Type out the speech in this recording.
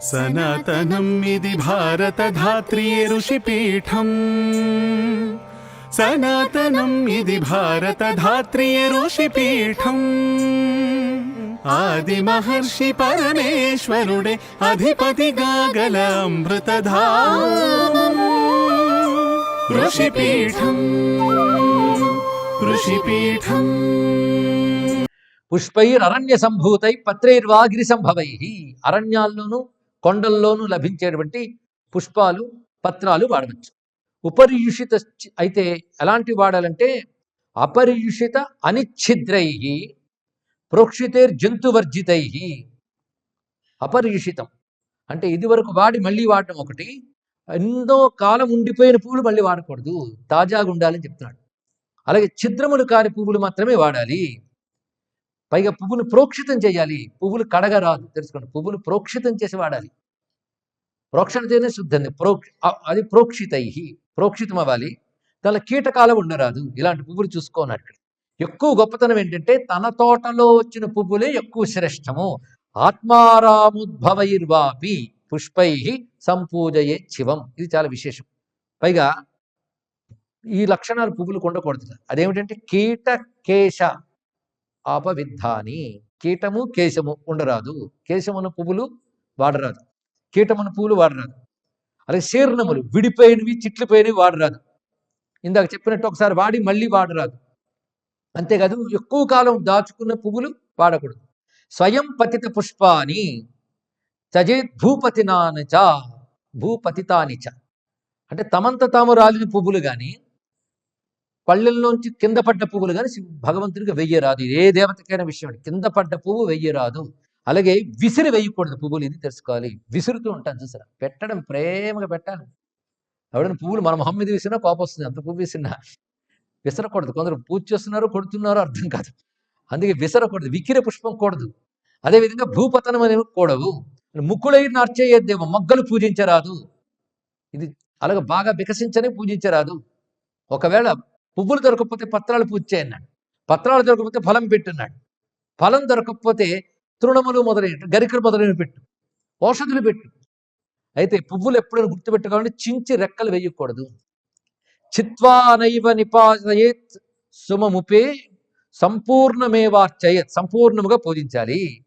సనాతనం ఇది భారతధాత్రీ ఋషిపీఠం. సనాతనం ఇది భారతధాత్రీ ఋషిపీఠం. ఆది మహర్షి పరమేశ్వరుడే అధిపతిగా గల అమృతధామం ఋషిపీఠం. ఋషిపీఠం. పుష్పైరరణ్య సంభూతై పత్రైర్వాగిరి సంభవై. అరణ్యాల్లోనూ కొండల్లోనూ లభించేటువంటి పుష్పాలు పత్రాలు వాడవచ్చు. ఉపరియుషిత అయితే ఎలాంటి వాడాలంటే అపరియుషిత అనిచ్ఛిద్రై ప్రోక్షితైర్జంతువర్జితై. అపరియుషితం అంటే ఇదివరకు వాడి మళ్ళీ వాడటం ఒకటి, ఎన్నో కాలం ఉండిపోయిన పువ్వులు మళ్ళీ వాడకూడదు, తాజాగా ఉండాలని చెప్తున్నాడు. అలాగే ఛిద్రములు కాని పువ్వులు మాత్రమే వాడాలి. పైగా పువ్వును ప్రోక్షితం చేయాలి, పువ్వులు కడగరాదు తెలుసుకోండి. పువ్వును ప్రోక్షితం చేసి వాడాలి. ప్రోక్షణతేనే శుద్ధంది. అది ప్రోక్షితై, ప్రోక్షితం అవ్వాలి. దానిలో కీటకాలు ఉండరాదు. ఇలాంటి పువ్వులు చూసుకోన్నాడు. ఇక్కడ ఎక్కువ గొప్పతనం ఏంటంటే తన తోటలో వచ్చిన పువ్వులే ఎక్కువ శ్రేష్టము. ఆత్మారాముద్భవైర్వాపి పుష్పై సంపూజయే శివం. ఇది చాలా విశేషం. పైగా ఈ లక్షణాలు పువ్వులు ఉండకూడదు. అదేమిటంటే కీట కేశ అపవిద్ధాని. కీటము కేశము ఉండరాదు. కేశమున పువ్వులు వాడరాదు, కీటమున పువ్వులు వాడరాదు. అలాగే శీర్ణములు విడిపోయినవి చిట్లిపోయినవి వాడరాదు. ఇందాక చెప్పినట్టు ఒకసారి వాడి మళ్ళీ వాడరాదు. అంతేకాదు ఎక్కువ కాలం దాచుకున్న పువ్వులు వాడకూడదు. స్వయం పతిత పుష్పాని తజేత్ భూపతినానిచ. భూపతితానిచ అంటే తమంత తాము రాలిన పువ్వులు కానీ పళ్ళెల్లోంచి కింద పడ్డ పువ్వులు కానీ భగవంతుడికి వెయ్యరాదు. ఏ దేవతకైన విషయం కింద పడ్డ పువ్వు వెయ్యరాదు. అలాగే విసిరి వేయకూడదు పువ్వులు. ఇది తెలుసుకోవాలి. విసురుతూ ఉంటాను చూసారా, పెట్టడం ప్రేమగా పెట్టాలి. ఎవడైనా పువ్వులు మన మొహం మీద విసిరినా కోపం వస్తుంది. అంత పువ్వు విసిరినా విసరకూడదు. కొందరు పూజ చేస్తున్నారు కొడుతున్నారు అర్థం కాదు. అందుకే విసరకూడదు. వికిర పుష్పం కూడదు. అదేవిధంగా భూపతనం అనేవి కూడవు. ముక్కులై నార్చేయద్దేమో, మొగ్గలు పూజించరాదు. ఇది అలాగే బాగా వికసించనే పూజించరాదు. ఒకవేళ పువ్వులు దొరకకపోతే పత్రాలు పూజ చేయన్నాడు. పత్రాలు దొరకకపోతే ఫలం పెట్టున్నాడు. ఫలం దొరకకపోతే తృణములు మొదలైన గరికలు మొదలైన పెట్టు, ఔషధులు పెట్టు. అయితే పువ్వులు ఎప్పుడైనా గుర్తుపెట్టుకోవాలంటే చించి రెక్కలు వేయకూడదు. చిత్వానైవ నిపాయత్ సుమముపే సంపూర్ణమేవార్చయత్. సంపూర్ణముగా పూజించాలి.